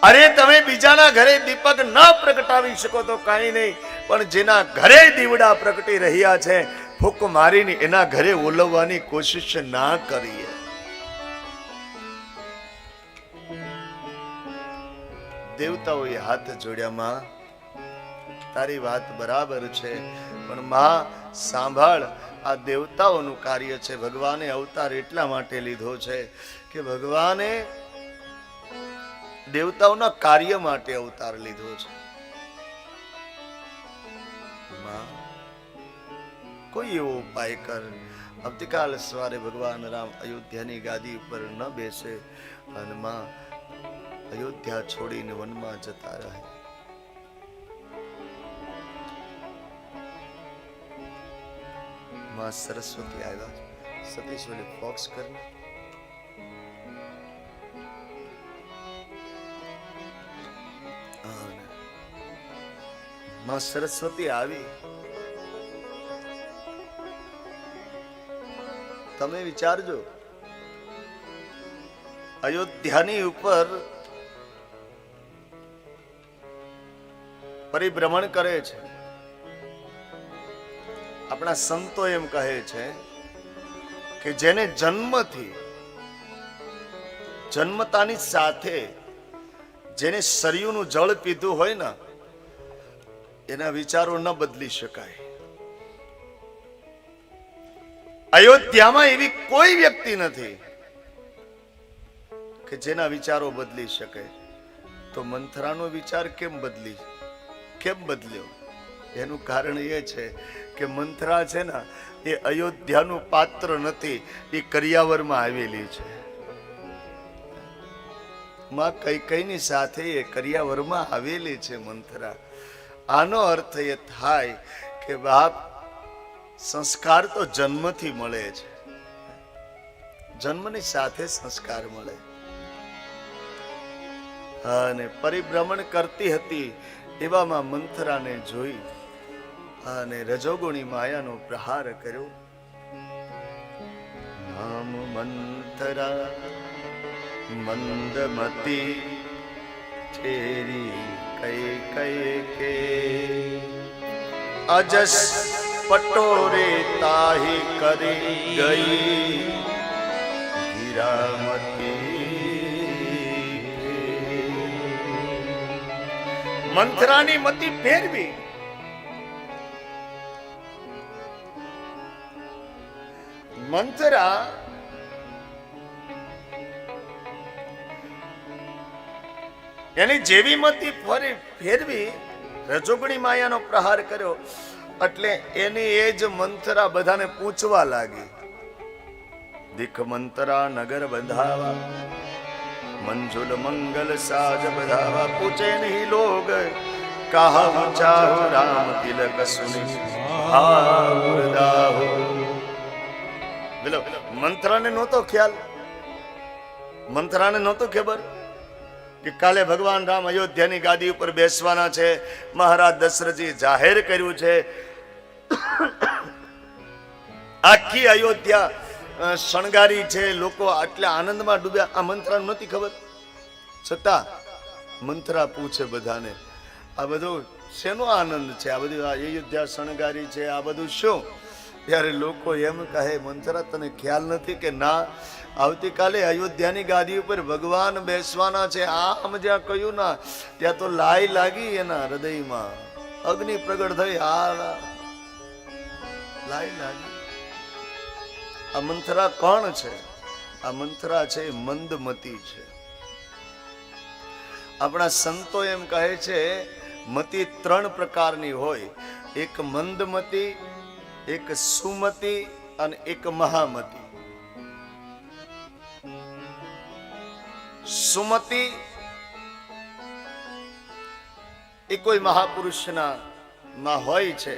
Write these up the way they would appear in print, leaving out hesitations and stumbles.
અરે તમે બીજાના ઘરે દીપક ન પ્રગટાવી શકો તો કાંઈ નહીં, પણ જેના ઘરે દીવડા પ્રગટી રહ્યા છે, ફૂંક મારીને એના ઘરે ઓલવવાની કોશિશ ના કરીએ. દેવતાઓએ હાથ જોડ્યા, માં તારી વાત બરાબર છે, પણ માં સાંભળ, આ દેવતાઓનું કાર્ય છે. ભગવાને અવતાર એટલા માટે લીધો છે કે ભગવાને દેવતાઓના કાર્ય માટે અવતાર લીધો છે. માં કોઈ એવો ઉપાય કર, આવતીકાલ સવારે ભગવાન રામ અયોધ્યાની ગાદી ઉપર ન બેસે અને માં અયોધ્યા છોડીને વનમાં જતા રહે. માં સરસ્વતી આવ્યા. સતીશ બોલે ફોક્સ કર. માં સરસ્વતી આવી. તમે વિચારજો, અયોધ્યાની ઉપર પરિભ્રમણ કરે છે. આપણા સંતો એમ કહે છે કે જેને જન્મતાની સાથે જેને સરયુનું જળ પીધું હોય ને, એના વિચારો ન બદલી શકાય. અયોધ્યામાં એવી કોઈ વ્યક્તિ નથી કે જેના વિચારો બદલી શકે. તો મંથરાનો વિચાર કેમ બદલ્યો? એનું કારણ એ છે કે મંથરા છે ને, એ અયોધ્યાનું પાત્ર નથી, એ કરિયાવરમાં આવેલી છે. માં કૈકેયીની સાથે એ કરિયાવરમાં આવેલી છે મંથરા. આનો અર્થ એ થાય કે બાપ, સંસ્કાર તો જન્મથી મળે છે, જન્મની સાથે સંસ્કાર મળે. અને પરિભ્રમણ કરતી હતી એવામાં મંથરાને જોઈ અને રજોગુણી માયાનો પ્રહાર કર્યો. નામ મંથરા મંદમતી તેરી કૈકેયી કે અજસ પટોરે તાહી કરી ગઈ ગિરામતી. મંથરાની મતિ ફેરવી. મંથરા એની જેવી મતિ ફેરવી, રજોગણી માયાનો પ્રહાર કર્યો, એટલે એની એ જ મંથરા બધાને પૂછવા લાગી. દીખ મંતરા નગર બંધાવા, મંજુલ મંગલ સાજ બધાવા, પૂછે નહીં લોગ કહા ચાહો રામ તિલક સુની હાઉરદાહો. બોલો, મંથરાને નહોતો ખ્યાલ, મંથરાને નહોતો ખબર કે કાલે ભગવાન રામ અયોધ્યાની ગાદી ઉપર બેસવાના છે. મહારાજ દશરથજી જાહેર કર્યું છે. આખી અયોધ્યા શણગારી છે, લોકો આટલા આનંદમાં ડૂબ્યા. આ મંથરાને નહોતી ખબર, છતાં મંથરા પૂછે બધાને, આ બધું શેનો આનંદ છે? આ બધું અયોધ્યા શણગારી છે, આ બધું શું? ત્યારે લોકો એમ કહે, મંથરા તને ખ્યાલ નથી કે ના, આવતીકાલે અયોધ્યાની ગાદી ઉપર ભગવાન બેસવાના છે. આમ જ્યાં કહ્યું ના, ત્યાં તો લાઈ લાગી એના હૃદયમાં, અગ્નિ પ્રગટ થઈ. લાઈ લાગી. આ મંથરા કોણ છે? આ મંથરા છે મંદમતી છે. આપણા સંતો એમ કહે છે મતિ ત્રણ પ્રકારની હોય, એક મંદમતી, એક સુમતિ અને એક મહામતી. સુમતિ એ કોઈ મહાપુરુષના માં હોય છે.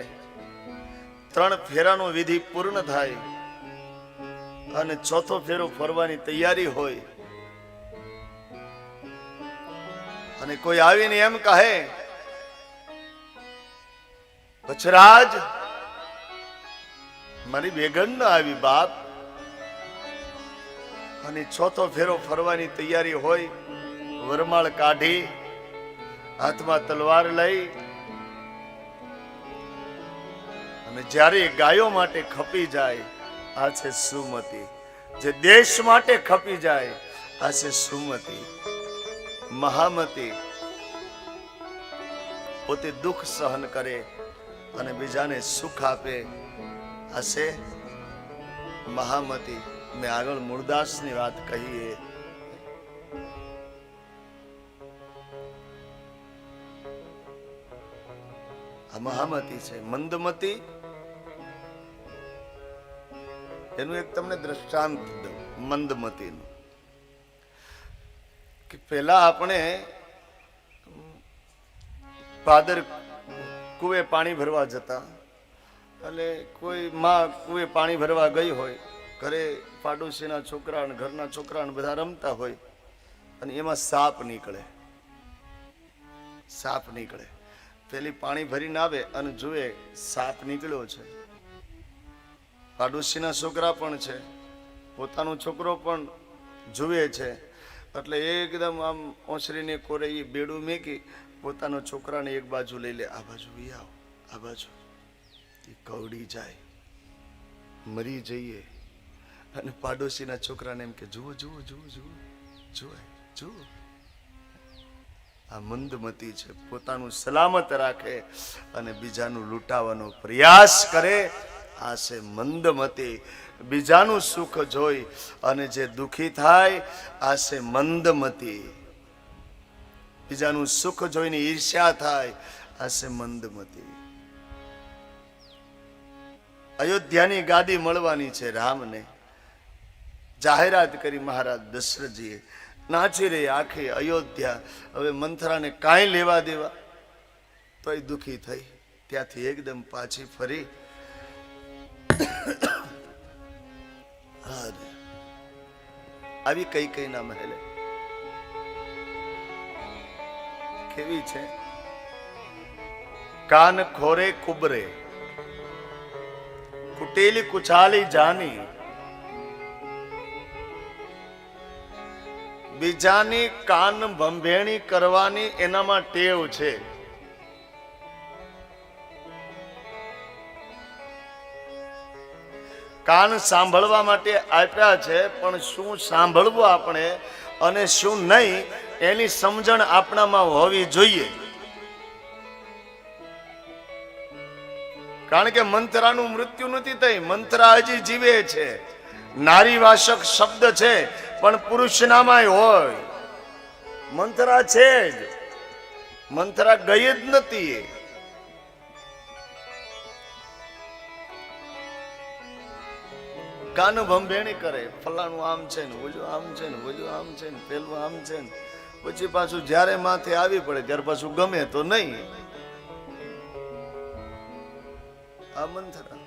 3 ફેરાનો વિધિ પૂર્ણ થાય અને 4થો ફેરો ફરવાની તૈયારી હોય, અને કોઈ આવીને એમ કહે, બચરાજ મારી બેગન ના આવી બાપ, અને 4થો ફેરો ફરવાની તૈયારી હોય, વરમાળ કાઢી હાથમાં તલવાર લઈ અને જ્યારે ગાયો માટે ખપી જાય આ છે સુમતિ, જે દેશ માટે ખપી જાય આ છે સુમતિ. મહામતી પોતે દુઃખ સહન કરે અને બીજાને સુખ આપે આ છે મહામતી. મેં આગળ મૂળદાસની વાત કહી. આ મહામતી છે. મંદમતી એનું એક તમને દ્રષ્ટાંત દઉં મંદમતીનું, કે પેલા આપણે પાદર કુએ પાણી ભરવા જતા, એટલે કોઈ માં કુએ પાણી ભરવા ગઈ હોય, ઘરે પાડોશીના છોકરા અને ઘરના છોકરા બધા રમતા હોય અને એમાં સાપ નીકળે. સાપ નીકળે, પેલી પાણી ભરીને આવે અને જુએ સાપ નીકળ્યો છે. પાડોશીના છોકરા પણ છે, પોતાનો છોકરો પણ જુએ છે, એટલે એકદમ આમ ઓસરીને કોરે એ બેડું મેકી પોતાનો છોકરાને એક બાજુ લઈ લે, આ બાજુ આવ, આ બાજુ. એ કવડી જાય, મરી જઈએ. અને પાડોશીના છોકરાને એમ કે જુઓ જુઓ જુઓ જુઓ જુઓ જુઓ. આ મંદમતી છે. પોતાનું સલામત રાખે અને બીજાનું લૂંટાવાનો પ્રયાસ કરે આ છે મંદમતી. બીજાનું સુખ જોઈ અને જે દુખી થાય આ છે મંદમતી. બીજાનું સુખ જોઈને ઈર્ષ્યા થાય આ છે મંદમતી. અયોધ્યાની ગાદી મળવાની છે રામને. જાહેરાત કરી મહારાજ દશરથજીએ. નાચી રહી આખી અયોધ્યા. હવે મંથરાને કાંઈ લેવા દેવા, તોય દુખી થઈ. ત્યાંથી એકદમ પાછી ફરી આવી કઈ કઈ ના મહેલે. કેવી છે? કાન ખોરે કુબરે કુટેલી કુચાલી જાની, બીજાની કાન ભંભેણી કરવાની એનામાં ટેવ છે. કાન સાંભળવા માટે આપ્યા છે, પણ શું સાંભળવું આપણે અને શું નહીં એની સમજણ આપણામાં હોવી જોઈએ. કારણ કે મંથરાનું મૃત્યુ નથી થઈ, મંથરા હજી જીવે છે. નારીવાચક શબ્દ છે પણ પુરુષનામાં હોય. મંથરા છે જ, મંથરા ગઈ જ નથી. કાન ભંભેણી કરે, ફલાણું આમ છે ને ઓલું આમ છે ને ઓલું આમ છે ને પેલું આમ છે ને, પછી પાછું જ્યારે માથે આવી પડે ત્યારે પાછું ગમે તો નહીં. આ મંથરા.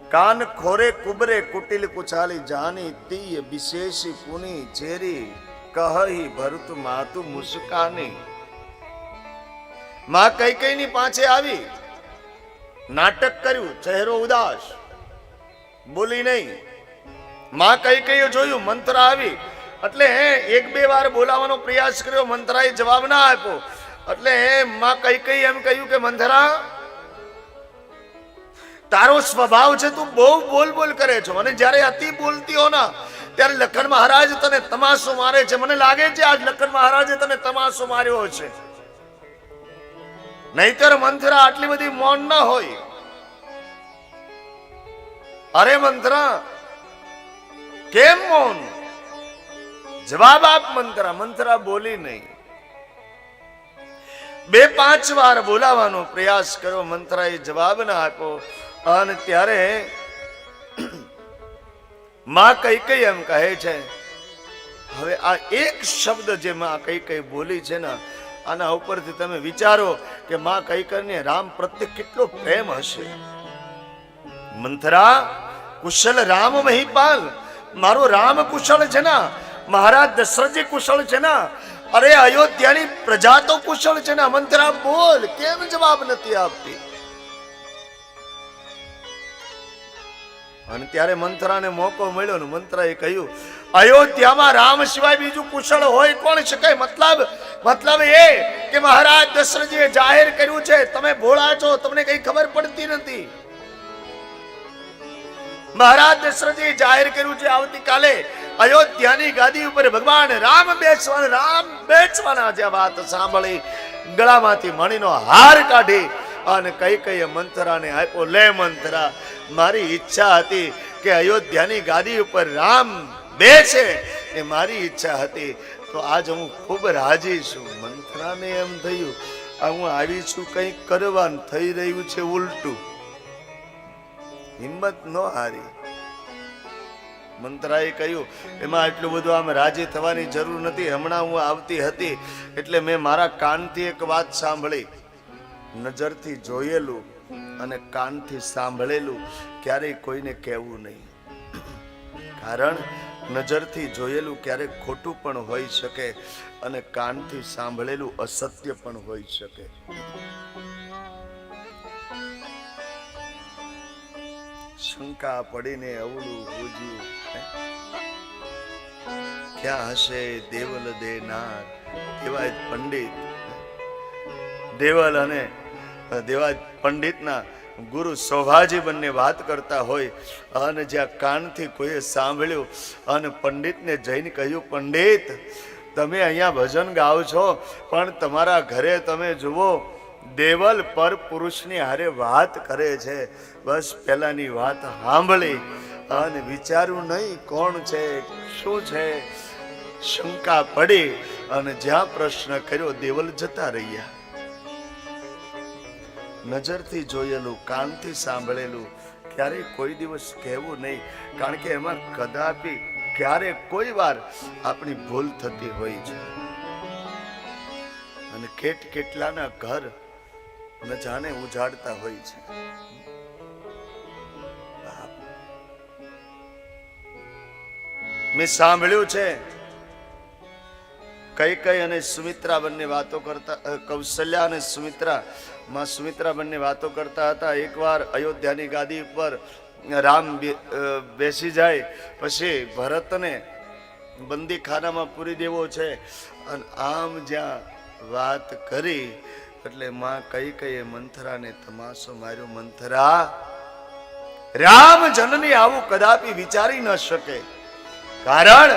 કાન ખોરે કુબરે કુટિલ કુચાલી જાની, તીય વિશેષી પુની ચેરી કહી ભરત માતુ મુસ્કાની. માં કઈ કઈ ની પાછે આવી, નાટક કર્યું, ચહેરો ઉદાસ, બોલી નહીં. માં કઈ કઈ જોયું, મંથરા આવી એટલે એક બે વાર બોલાવવાનો પ્રયાસ કર્યો, મંથરાએ જવાબ ના આપ્યો. એટલે માં કઈ કઈ એમ કહ્યું કે મંથરા, તારો સ્વભાવ છે, તું બહુ બોલ બોલ કરે છો, અને જ્યારે અતિ બોલતી હો ના ત્યારે લખન મહારાજ તને તમાશો મારે છે. મને લાગે છે આજ લખન મહારાજે તને તમાશો માર્યો છે, નહીતર મંથરા આટલી બધી મૌન ના હોય. અરે મંથરા કેમ મૌન? જવાબ આપ મંથરા. મંથરા બોલી નહીં. 2-5 વાર બોલાવાનો પ્રયાસ કર્યો, મંથરાએ જવાબ ના આપ્યો. અને ત્યારે માં કઈ કઈ એમ કહે છે, હવે આ એક શબ્દ જે માં કઈ કઈ બોલી છે ને, આના ઉપરથી તમે વિચારો કે માં કઈ કરીને રામ પ્રત્યે કેટલો પ્રેમ હશે. મંથરા કુશલ રામ મહીપાલ, મારો રામ કુશળ છે ને, મહારાજ દશરથજી કુશળ છે ને, અરે અયોધ્યાની પ્રજા તો કુશળ છે ને. મંથરા બોલ, કેમ જવાબ નથી આપતી? અને ત્યારે મંથરાને મોકો મળ્યો ને મંથરાએ કહ્યું, અયોધ્યામાં રામ સિવાય બીજું કુશળ હોય કોણ શકે? મતલબ એ કે મહારાજ દશરથજીએ જાહેર કર્યું છે, તમે ભોળા છો, તમને કઈ ખબર પડતી નથી. મહારાજ દશરથજીએ જાહેર કર્યું છે, આવતીકાલે અયોધ્યાની ગાદી ઉપર ભગવાન રામ બેસવાના. જે વાત સાંભળી ગળામાંથી મણીનો હાર કાઢી અને કઈ મંથરાને આપ્યો. લે મંથરા, મારી ઈચ્છા હતી કે અયોધ્યાની ગાદી ઉપર રામ બેસે, એ મારી ઈચ્છા હતી, તો આજ હું ખૂબ રાજી છું. મંથરાને એમ થયું, હું આવી છું કંઈક કરવાનું, થઈ રહ્યું છે ઉલટું. હિંમત ન હારી. મંથરાએ કહ્યું, એમાં આટલું બધું આમ રાજી થવાની જરૂર નથી. હમણાં હું આવતી હતી એટલે મેં મારા કાનથી એક વાત સાંભળી. નજરથી જોયેલું અને કાનથી સાંભળેલું ક્યારેય કોઈને કહેવું નહીં. કારણ નજરથી જોયેલું ક્યારેક ખોટું પણ હોઈ શકે અને કાનથી સાંભળેલું અસત્ય પણ હોઈ શકે. શંકા પડીને અવળું પૂજ્યું, ક્યાં હશે દેવલ દેનાર? દેવાજ પંડિત, દેવલ અને દેવાજ પંડિતના ગુરુ શોભાજી બંને વાત કરતા હોય અને જ્યાં કાનથી કોઈએ સાંભળ્યું અને પંડિતને જઈને કહ્યું, પંડિત તમે અહીંયા ભજન ગાઓ છો, પણ તમારા ઘરે તમે જુઓ દેવલ પર પુરુષની હારે વાત કરે છે. બસ પહેલાની વાત સાંભળી અને વિચાર્યું નહીં કોણ છે શું છે. શંકા પડી અને જ્યાં પ્રશ્ન કર્યો દેવલ જતા રહ્યા. નજરથી જોયેલું, કાનથી સાંભળેલું ક્યારેય કોઈ દિવસ કહેવું નહીં. કારણ કે એમાં કદાપી ક્યારેક કોઈ વાર આપણી ભૂલ થતી હોય છે. અને કેટલાના ઘર ન જાણે ઉજાડતા હોય છે. મેં સાંભળ્યું છે કઈ અને સુમિત્રા બંને વાતો કરતા, કૌશલ્યા અને સુમિત્રા બંને વાતો કરતા હતા. એકવાર અયોધ્યાની ગાદી ઉપર રામ બેસી જાય પછી ભરતને બંદીખાનામાં પૂરી દેવો છે. અને આમ જ્યાં વાત કરી એટલે માં કઈ મંથરાને તમાશો માર્યો. મંથરા, રામ જનની આવું કદાપી વિચારી ન શકે. કારણ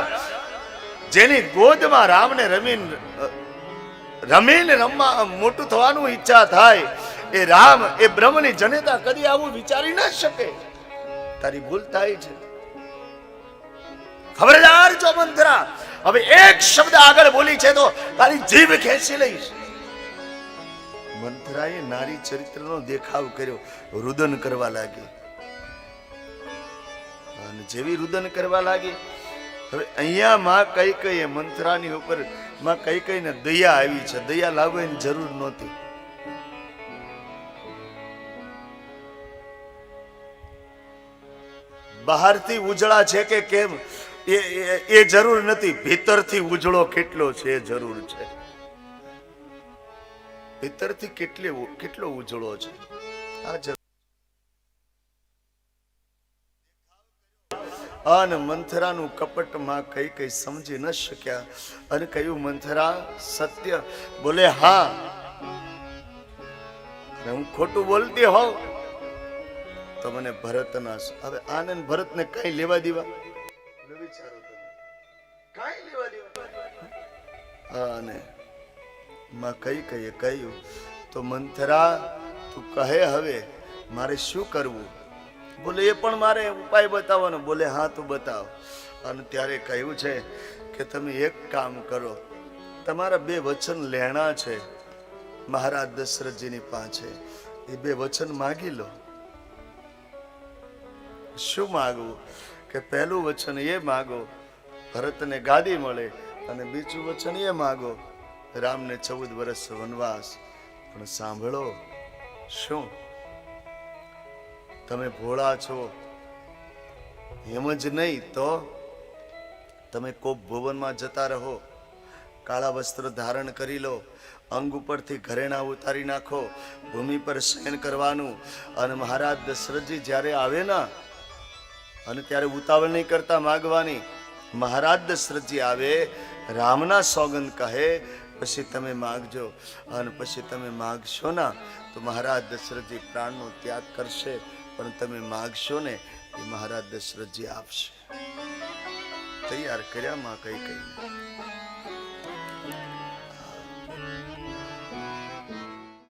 જેની ગોદમાં રામને રમીને રમવા મોટું થવાનું ઈચ્છા થાય, એ રામ, એ બ્રહ્મની જનેતા કદી આવું વિચારી ન શકે. તારી ભૂલ થાય છે. ખબરદાર જો મંથરા, હવે એક શબ્દ આગળ બોલી છે તો તારી જીભ ખેંચી લઈશ. મંથરાએ નારી ચરિત્રનો દેખાવ કર્યો, રુદન કરવા લાગી. અને જેવી રુદન કરવા લાગી, હવે અહીંયા માં કઈ મંથરાની ઉપર માં કઈને દયા આવી છે. દયા લાવવાની જરૂર નહોતી. બહારથી ઉજળા છે કે કેમ એ જરૂર નથી. ભીતરથી ઉજળો કેટલો છે એ જરૂર છે. ભીતરથી કેટલો ઉજળો છે આ જરૂર. અને મંથરાનું કપટમાં કઈ સમજી ન શક્યા અને કહ્યું, મંથરા સત્ય બોલે હા, હું ખોટું બોલતી હોઉં તો મને ભરતના, હવે આનંદ ભરતને કઈ લેવા દેવા? વિચારો તમે, કઈ લેવા દેવા? અને માં કઈ કહ્યું, તો મંથરા તું કહે હવે મારે શું કરવું? બોલે એ પણ મારે ઉપાય બતાવવાનો. બોલે હા તું બતાવ. અને ત્યારે કહ્યું છે કે તમે એક કામ કરો, તમારા 2 વચન લેણા છે મહારાજ દશરથજીની પાસે, એ 2 વચન માગી લો. શું માગવું? કે પહેલું વચન એ માગો ભરતને ગાદી મળે, અને બીજું વચન એ માગો રામને 14 વર્ષ વનવાસ. પણ સાંભળો, શું તમે ભોળા છો એમ જ નહીં તો તમે કોપ ભુવનમાં જતા રહો, કાળા વસ્ત્ર ધારણ કરી લો, અંગ ઉપરથી ઘરેણા ઉતારી નાખો, ભૂમિ પર શયન કરવાનું. અને મહારાજ દશરથજી જ્યારે આવે ને અને ત્યારે ઉતાવળ નહીં કરતા માગવાની. મહારાજ દશરથજી આવે, રામના સોગંદ કહે, પછી તમે માગજો. અને પછી તમે માગશો ના તો મહારાજ દશરથજી પ્રાણનો ત્યાગ કરશે, પણ તમે માગશો ને એ મહારાજ દશરથજી આપશે. તૈયાર કર્યા માં કઈ કઈ.